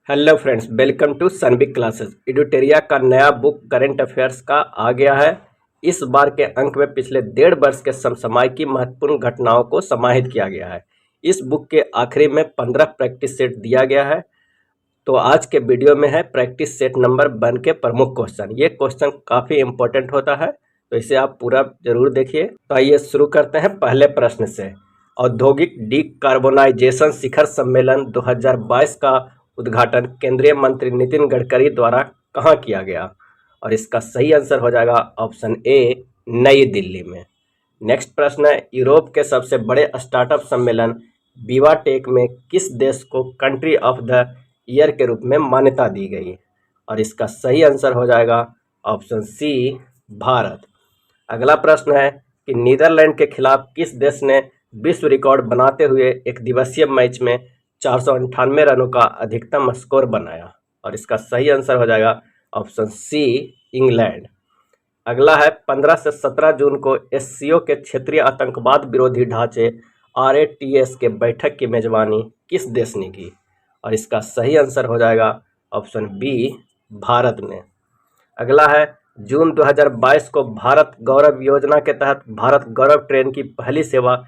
Hello friends, welcome to Sunbig classes. Eduteria का नया book current affairs का आ गया है। इस बार के अंक में पिछले 1.5 वर्ष के समसामयिक की महत्वपूर्ण घटनाओं को समाहित किया गया है। इस बुक के आखिरी में 15 प्रैक्टिस सेट दिया गया है। तो आज के वीडियो में है प्रैक्टिस सेट नंबर 1 के प्रमुख क्वेश्चन। ये क्वेश्चन काफ़ी इंपॉर्टेंट होता है, तो इसे आप पूरा जरूर देखिए। तो आइए शुरू करते हैं पहले प्रश्न से। औद्योगिक डिकार्बोनाइजेशन शिखर सम्मेलन 2022 का उद्घाटन केंद्रीय मंत्री नितिन गडकरी द्वारा कहाँ किया गया? और इसका सही आंसर हो जाएगा ऑप्शन ए, नई दिल्ली में। नेक्स्ट प्रश्न है, यूरोप के सबसे बड़े स्टार्टअप सम्मेलन विवाटेक में किस देश को कंट्री ऑफ द ईयर के रूप में मान्यता दी गई? और इसका सही आंसर हो जाएगा ऑप्शन सी, भारत। अगला प्रश्न है कि नीदरलैंड के खिलाफ किस देश ने विश्व रिकॉर्ड बनाते हुए एक दिवसीय मैच में 498 रनों का अधिकतम स्कोर बनाया? और इसका सही आंसर हो जाएगा ऑप्शन सी, इंग्लैंड। अगला है 15 से 17 जून को एससीओ के क्षेत्रीय आतंकवाद विरोधी ढांचे RATS के बैठक की मेजबानी किस देश ने की? और इसका सही आंसर हो जाएगा ऑप्शन बी, भारत ने। अगला है जून 2022 को भारत गौरव योजना के तहत भारत गौरव ट्रेन की पहली सेवा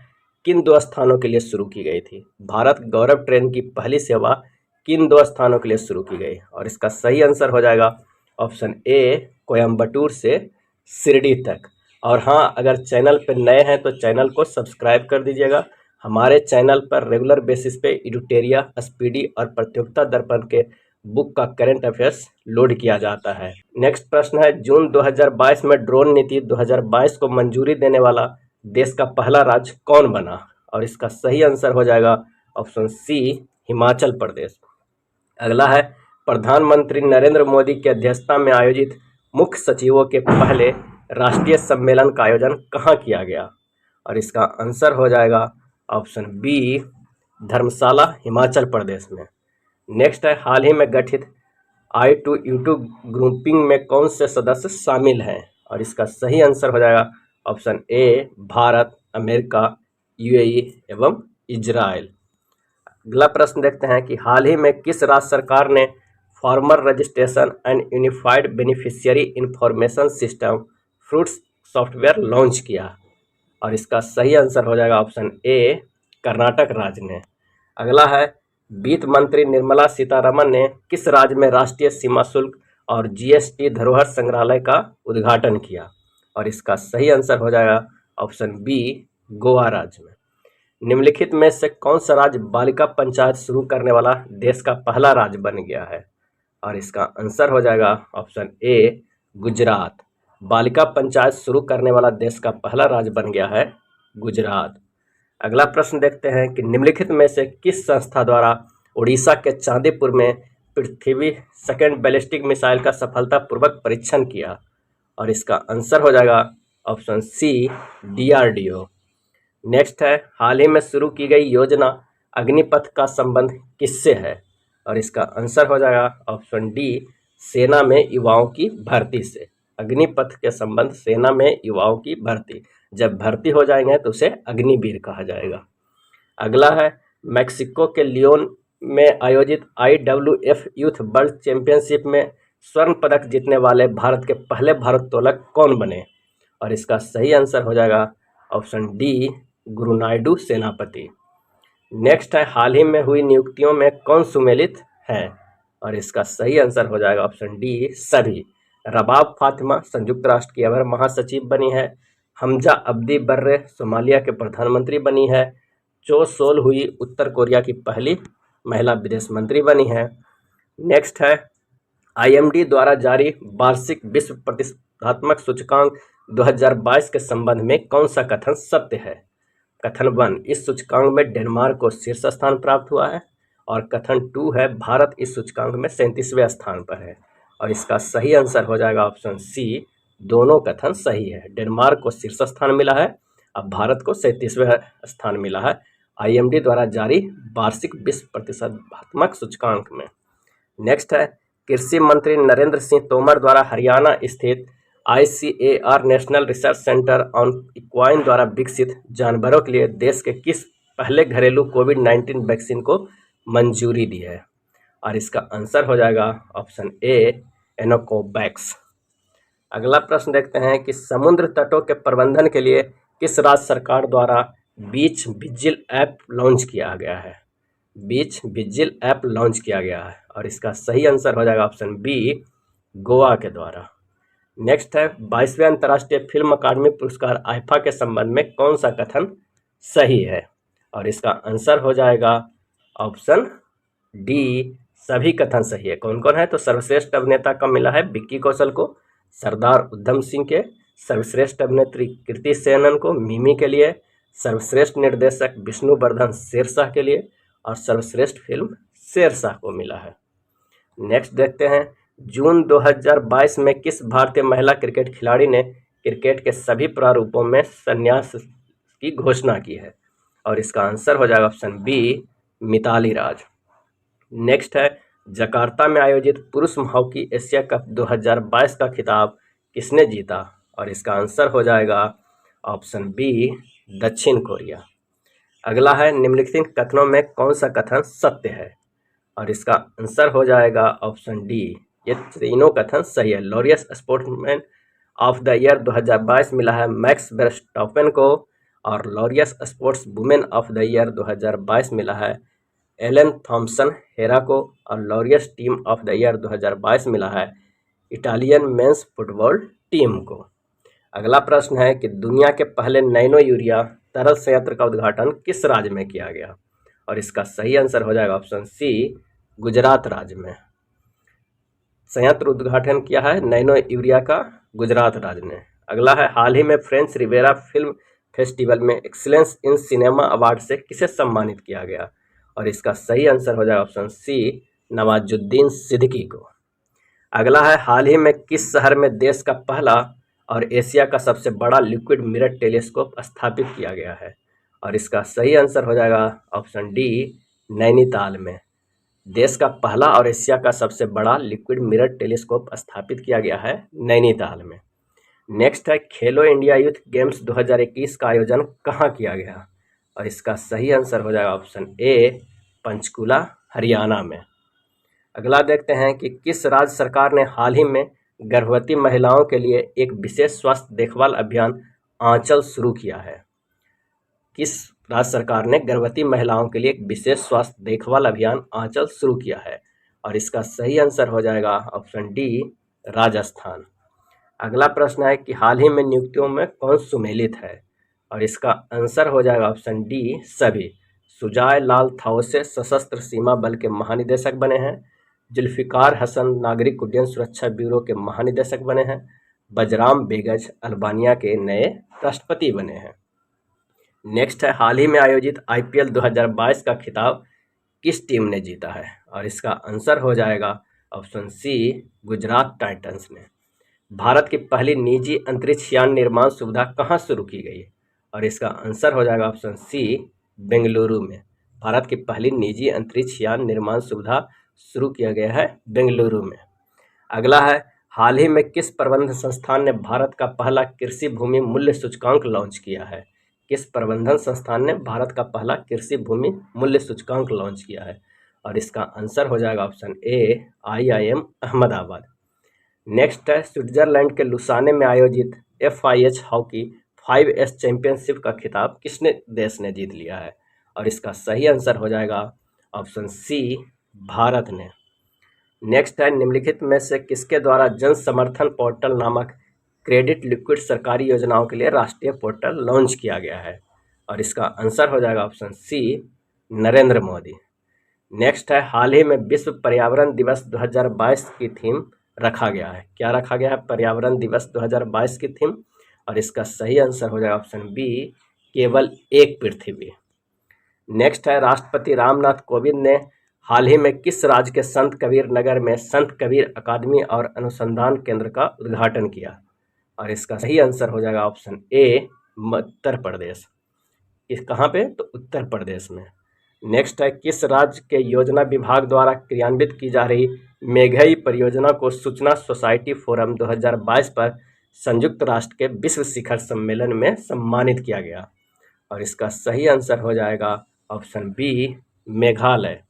किन 2 स्थानों के लिए शुरू की गई थी? भारत गौरव ट्रेन की पहली सेवा किन 2 स्थानों के लिए शुरू की गई? और इसका सही आंसर हो जाएगा ऑप्शन ए, कोयम्बटूर से शिरडी तक। और हाँ, अगर चैनल पर नए हैं तो चैनल को सब्सक्राइब कर दीजिएगा। हमारे चैनल पर रेगुलर बेसिस पे एडुटेरिया, स्पीडी और प्रतियोगिता दर्पण के बुक का करंट अफेयर्स लोड किया जाता है। नेक्स्ट प्रश्न है, जून 2022 में ड्रोन नीति 2022 को मंजूरी देने वाला देश का पहला राज्य कौन बना? और इसका सही आंसर हो जाएगा ऑप्शन सी, हिमाचल प्रदेश। अगला है प्रधानमंत्री नरेंद्र मोदी की अध्यक्षता में आयोजित मुख्य सचिवों के पहले राष्ट्रीय सम्मेलन का आयोजन कहाँ किया गया? और इसका आंसर हो जाएगा ऑप्शन बी, धर्मशाला, हिमाचल प्रदेश में। नेक्स्ट है, हाल ही में गठित I2U2 ग्रुपिंग में कौन से सदस्य शामिल हैं? और इसका सही आंसर हो जाएगा option A, Bharat, America, UAE एवं इजराइल। अगला प्रश्न देखते हैं कि हाल ही में किस राज्य सरकार ने farmer registration and unified beneficiary information system fruits software launch किया? और इसका सही आंसर हो जाएगा ऑप्शन ए, कर्नाटक राज्य ने। अगला है, वित्त मंत्री निर्मला सीतारमण ने किस राज्य में राष्ट्रीय सीमा शुल्क और GST धरोहर संग्रहालय का उद्घाटन किया? और इसका सही आंसर हो जाएगा ऑप्शन बी, गोवा राज्य में। निम्नलिखित में से कौन सा राज्य बालिका पंचायत शुरू करने वाला देश का पहला राज्य बन गया है? और इसका आंसर हो जाएगा ऑप्शन ए, गुजरात। बालिका पंचायत शुरू करने वाला देश का पहला राज्य बन गया है गुजरात। अगला प्रश्न देखते हैं कि निम्नलिखित में से किस संस्था द्वारा उड़ीसा के चांदीपुर में पृथ्वी सेकंड बैलिस्टिक मिसाइल का सफलतापूर्वक परीक्षण किया? और इसका आंसर हो जाएगा ऑप्शन सी, DRDO। नेक्स्ट है, हाल ही में शुरू की गई योजना अग्निपथ का संबंध किससे है? और इसका आंसर हो जाएगा ऑप्शन डी, सेना में युवाओं की भर्ती से। अग्निपथ के संबंध सेना में युवाओं की भर्ती, जब भर्ती हो जाएंगे तो उसे अग्निवीर कहा जाएगा। अगला है, मैक्सिको के लियोन में आयोजित IWF यूथ वर्ल्ड चैंपियनशिप में स्वर्ण पदक जीतने वाले भारत के पहले भारोत्तोलक कौन बने? और इसका सही आंसर हो जाएगा ऑप्शन डी, गुरु नायडू सेनापति। नेक्स्ट है, हाल ही में हुई नियुक्तियों में कौन सुमेलित है? और इसका सही आंसर हो जाएगा ऑप्शन डी, सभी। रबाब फातिमा संयुक्त राष्ट्र की अवर महासचिव बनी है। हमजा अब्दी बर्रे सोमालिया के प्रधानमंत्री बनी है। चो सोल हुई उत्तर कोरिया की पहली महिला विदेश मंत्री बनी है। नेक्स्ट है, IMD द्वारा जारी वार्षिक विश्व प्रतिस्पर्धात्मक सूचकांक 2022 के संबंध में कौन सा कथन सत्य है? कथन 1, इस सूचकांक में डेनमार्क को शीर्ष स्थान प्राप्त हुआ है। और कथन 2 है, भारत इस सूचकांक में 37वें स्थान पर है। और इसका सही आंसर हो जाएगा ऑप्शन सी, दोनों कथन सही है। डेनमार्क को शीर्ष स्थान मिला है, अब भारत को 37वें स्थान मिला है IMD द्वारा जारी वार्षिक विश्व प्रतिस्पर्धात्मक सूचकांक में। नेक्स्ट है, कृषि मंत्री नरेंद्र सिंह तोमर द्वारा हरियाणा स्थित ICAR national research centre on equine द्वारा विकसित जानवरों के लिए देश के किस पहले घरेलू कोविड-19 वैक्सीन को मंजूरी दी है? और इसका आंसर हो जाएगा ऑप्शन ए एनोकोबैक्स। अगला प्रश्न देखते हैं कि समुद्र तटों के प्रबंधन के लिए किस राज्य सरकार द्वारा बीच विजिल ऐप लॉन्च किया गया है? बीच विजिल ऐप लॉन्च किया गया है और इसका सही आंसर हो जाएगा ऑप्शन बी गोवा के द्वारा। नेक्स्ट है 22वें अंतर्राष्ट्रीय फिल्म अकादमी पुरस्कार आईफा के संबंध में कौन सा कथन सही है? और इसका आंसर हो जाएगा ऑप्शन डी सभी कथन सही है। कौन कौन है? तो सर्वश्रेष्ठ अभिनेता का मिला है विक्की कौशल को, सरदार उधम सिंह के, सर्वश्रेष्ठ अभिनेत्री कृति सेनन को मिमी के लिए, सर्वश्रेष्ठ निर्देशक विष्णुवर्धन शेरशाह के लिए और सर्वश्रेष्ठ फिल्म शेरशाह को मिला है। नेक्स्ट देखते हैं जून 2022 में किस भारतीय महिला क्रिकेट खिलाड़ी ने क्रिकेट के सभी प्रारूपों में संन्यास की घोषणा की है? और इसका आंसर हो जाएगा ऑप्शन बी मिताली राज। नेक्स्ट है जकार्ता में आयोजित पुरुष हॉकी एशिया कप 2022 का खिताब किसने जीता? और इसका आंसर हो जाएगा ऑप्शन बी दक्षिण कोरिया। अगला है निम्नलिखित कथनों में कौन सा कथन सत्य है? और इसका आंसर हो जाएगा ऑप्शन डी ये तीनों कथन सही है। Laureus sportsman of the year 2022 मिला है मैक्स वर्स्टैपेन को और Laureus sports women of the year 2022 मिला है एलन थॉम्सन हेरा को और Laureus team of the year 2022 मिला है इटालियन मेंस फुटबॉल टीम को। अगला प्रश्न है कि दुनिया के पहले नैनो यूरिया तरल संयंत्र का उद्घाटन किस राज्य में किया गया? और इसका सही आंसर हो जाएगा ऑप्शन सी गुजरात राज्य में। संयंत्र उद्घाटन किया है नैनो यूरिया का गुजरात राज्य ने। अगला है हाल ही में फ्रेंच रिवेरा फिल्म फेस्टिवल में एक्सीलेंस इन सिनेमा अवार्ड से किसे सम्मानित किया गया? और इसका सही आंसर हो जाएगा ऑप्शन सी नवाजुद्दीन सिद्दीकी को। अगला है हाल ही में किस शहर में देश का पहला और एशिया का सबसे बड़ा लिक्विड मिरर टेलीस्कोप स्थापित किया गया है? और इसका सही आंसर हो जाएगा ऑप्शन डी नैनीताल में। देश का पहला और एशिया का सबसे बड़ा लिक्विड मिरर टेलीस्कोप स्थापित किया गया है नैनीताल में। नेक्स्ट है खेलो इंडिया यूथ गेम्स 2021 का आयोजन कहाँ किया गया? और इसका सही आंसर हो जाएगा ऑप्शन ए पंचकुला हरियाणा में। अगला देखते हैं कि किस राज्य सरकार ने हाल ही में गर्भवती महिलाओं के लिए एक विशेष स्वास्थ्य देखभाल अभियान आंचल शुरू किया है? किस राज्य सरकार ने गर्भवती महिलाओं के लिए एक विशेष स्वास्थ्य देखभाल अभियान आंचल शुरू किया है? और इसका सही आंसर हो जाएगा ऑप्शन डी राजस्थान। अगला प्रश्न है कि हाल ही में नियुक्तियों में कौन सुमेलित है? और इसका आंसर हो जाएगा ऑप्शन डी सभी। सुजाय लाल थाउसे सशस्त्र सीमा बल के महानिदेशक बने हैं, जुल्फिकार हसन नागरिक उड्डयन सुरक्षा ब्यूरो के महानिदेशक बने हैं, बजराम बेगज अल्बानिया के नए राष्ट्रपति बने हैं। नेक्स्ट है हाल ही में आयोजित आईपीएल 2022 का खिताब किस टीम ने जीता है? और इसका आंसर हो जाएगा ऑप्शन सी गुजरात टाइटंस ने। भारत की पहली निजी अंतरिक्ष यान निर्माण सुविधा कहाँ शुरू की गई? और इसका आंसर हो जाएगा ऑप्शन सी बेंगलुरु में। भारत की पहली निजी अंतरिक्ष यान निर्माण सुविधा शुरू किया गया है बेंगलुरु में। अगला है हाल ही में किस प्रबंधन संस्थान ने भारत का पहला कृषि भूमि मूल्य सूचकांक लॉन्च किया है? किस प्रबंधन संस्थान ने भारत का पहला कृषि भूमि मूल्य सूचकांक लॉन्च किया है? और इसका आंसर हो जाएगा option A IIM Ahmedabad. Next है स्विट्जरलैंड के लुसाने में आयोजित FIH हॉकी 5S चैंपियनशिप का खिताब किसने देश ने जीत लिया है? और इसका सही आंसर हो जाएगा ऑप्शन सी भारत ने। नेक्स्ट है निम्नलिखित में से किसके द्वारा जन समर्थन पोर्टल नामक क्रेडिट लिक्विड सरकारी योजनाओं के लिए राष्ट्रीय पोर्टल लॉन्च किया गया है? और इसका आंसर हो जाएगा option C Narendra Modi. Next है हाल ही में विश्व पर्यावरण दिवस 2022 की थीम रखा गया है। क्या रखा गया है पर्यावरण दिवस 2022 की थीम? और इसका सही आंसर हो जाएगा ऑप्शन बी केवल एक पृथ्वी। नेक्स्ट है राष्ट्रपति रामनाथ कोविंद ने हाल ही में किस राज्य के संत कबीर नगर में संत कबीर अकादमी और अनुसंधान केंद्र का उद्घाटन किया? और इसका सही आंसर हो जाएगा ऑप्शन ए उत्तर प्रदेश। इस कहाँ पे? तो उत्तर प्रदेश में। नेक्स्ट है किस राज्य के योजना विभाग द्वारा क्रियान्वित की जा रही मेघई परियोजना को सूचना सोसाइटी फोरम 2022 पर संयुक्त राष्ट्र के विश्व शिखर सम्मेलन में सम्मानित किया गया? और इसका सही आंसर हो जाएगा ऑप्शन बी मेघालय।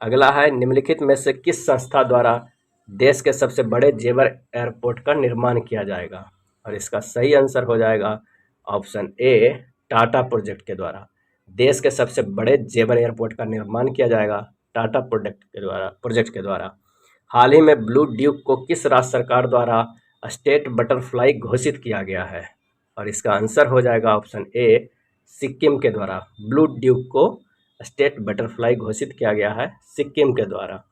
अगला है निम्नलिखित में से किस संस्था द्वारा देश के सबसे बड़े जेवर एयरपोर्ट का निर्माण किया जाएगा, और इसका सही आंसर हो जाएगा ऑप्शन ए टाटा प्रोजेक्ट के द्वारा। देश के सबसे बड़े जेवर एयरपोर्ट का निर्माण किया जाएगा टाटा प्रोजेक्ट के द्वारा। हाल ही में ब्लू ड्यूक को किस राज्य सरकार द्वारा स्टेट बटरफ्लाई घोषित किया गया है, और इसका आंसर हो जाएगा ऑप्शन ए सिक्किम के द्वारा। ब्लू ड्यूक को स्टेट बटरफ्लाई घोषित किया गया है सिक्किम के द्वारा।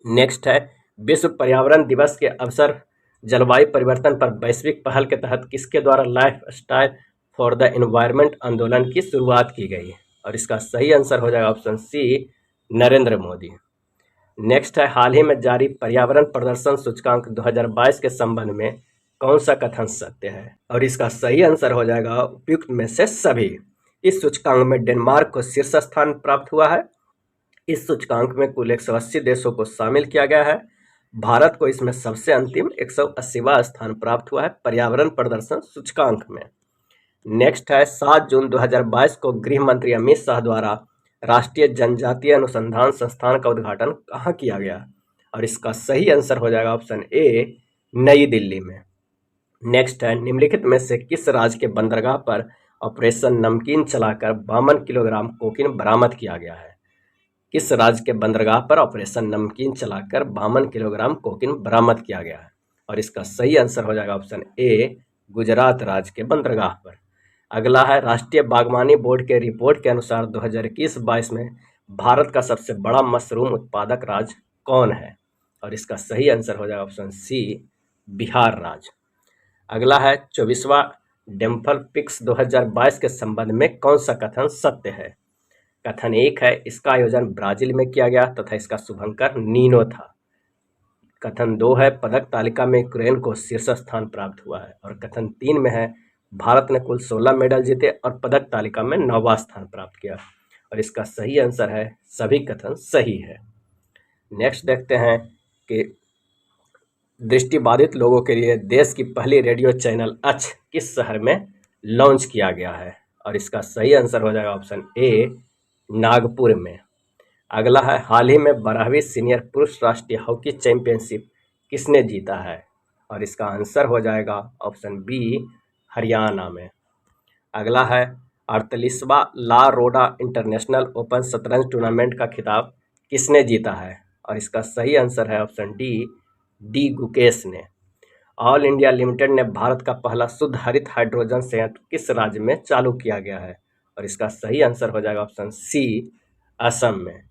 नेक्स्ट है विश्व पर्यावरण दिवस के अवसर जलवायु परिवर्तन पर वैश्विक पहल के तहत किसके द्वारा life style for the environment आंदोलन की शुरुआत की गई, और इसका सही आंसर हो जाएगा option C Narendra Modi. Next है हाल ही में जारी पर्यावरण प्रदर्शन सूचकांक 2022 के संबंध में कौन सा कथन सत्य है, और इसका सही आंसर हो जाएगा उपयुक्त में से सभी। इस सूचकांक में डेनमार्क को शीर्ष स्थान प्राप्त हुआ है। इस सूचकांक में कुल 180 देशों को शामिल किया गया है। भारत को इसमें सबसे अंतिम 180वां स्थान प्राप्त हुआ है पर्यावरण प्रदर्शन सूचकांक में। नेक्स्ट है 7 जून 2022 को गृह मंत्री अमित शाह द्वारा राष्ट्रीय जनजातीय अनुसंधान संस्थान का उद्घाटन कहाँ किया गया, और इसका सही आंसर हो जाएगा ऑप्शन ए नई दिल्ली में। नेक्स्ट है निम्नलिखित में से किस राज्य के बंदरगाह पर ऑपरेशन नमकीन चलाकर 52 किलोग्राम कोकीन बरामद किया गया है। किस राज्य के बंदरगाह पर ऑपरेशन नमकीन चलाकर 52 किलोग्राम कोकीन बरामद किया गया है, और इसका सही आंसर हो जाएगा ऑप्शन ए गुजरात राज्य के बंदरगाह पर। अगला है राष्ट्रीय बागवानी बोर्ड के रिपोर्ट के अनुसार 2021-22 में भारत का सबसे बड़ा मशरूम उत्पादक राज्य कौन है, और इसका सही आंसर हो जाएगा ऑप्शन सी बिहार राज्य। अगला है 24वां डेम्फल पिक्स 2022 के संबंध में कौन सा कथन सत्य है। कथन 1 है इसका आयोजन ब्राजील में किया गया तथा इसका शुभंकर नीनो था। कथन 2 है पदक तालिका में यूक्रेन को शीर्ष स्थान प्राप्त हुआ है, और कथन 3 में है भारत ने कुल 16 मेडल जीते और पदक तालिका में 9वां स्थान प्राप्त किया, और इसका सही आंसर है सभी कथन सही है। नेक्स्ट देखते हैं कि दृष्टिबाधित लोगों के लिए देश की पहली रेडियो चैनल अक्ष किस शहर में लॉन्च किया गया है, और इसका सही आंसर हो जाएगा ऑप्शन ए नागपुर में। अगला है हाल ही में 12वीं सीनियर पुरुष राष्ट्रीय हॉकी चैंपियनशिप किसने जीता है, और इसका आंसर हो जाएगा ऑप्शन बी हरियाणा में। अगला है 48वां ला रोडा इंटरनेशनल ओपन शतरंज टूर्नामेंट का खिताब किसने जीता है, और इसका सही आंसर है ऑप्शन डी गुकेश ने। ऑल इंडिया लिमिटेड ने भारत का पहला शुद्ध हरित हाइड्रोजन संयंत्र किस राज्य में चालू किया गया है, और इसका सही आंसर हो जाएगा ऑप्शन सी असम में।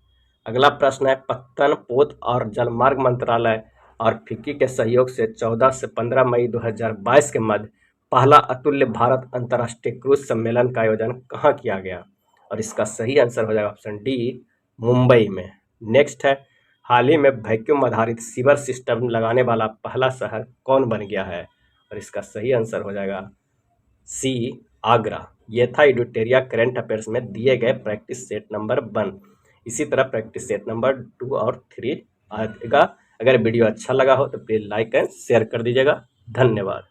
अगला प्रश्न है पत्तन पोत और जलमार्ग मंत्रालय और फिक्की के सहयोग से 14 से 15 मई 2022 के मध्य पहला अतुल्य भारत अंतर्राष्ट्रीय क्रूज सम्मेलन का आयोजन कहाँ किया गया, और इसका सही आंसर हो जाएगा ऑप्शन डी मुंबई में। नेक्स्ट है हाल ही में वैक्यूम आधारित सीवर सिस्टम लगाने वाला पहला शहर कौन बन गया है, और इसका सही आंसर हो जाएगा सी आगरा। ये था एडुटेरिया करंट अफेयर्स में दिए गए प्रैक्टिस सेट नंबर 1। इसी तरह प्रैक्टिस सेट नंबर 2 और 3 आएगा। अगर वीडियो अच्छा लगा हो तो प्लीज़ लाइक एंड शेयर कर दीजिएगा। धन्यवाद।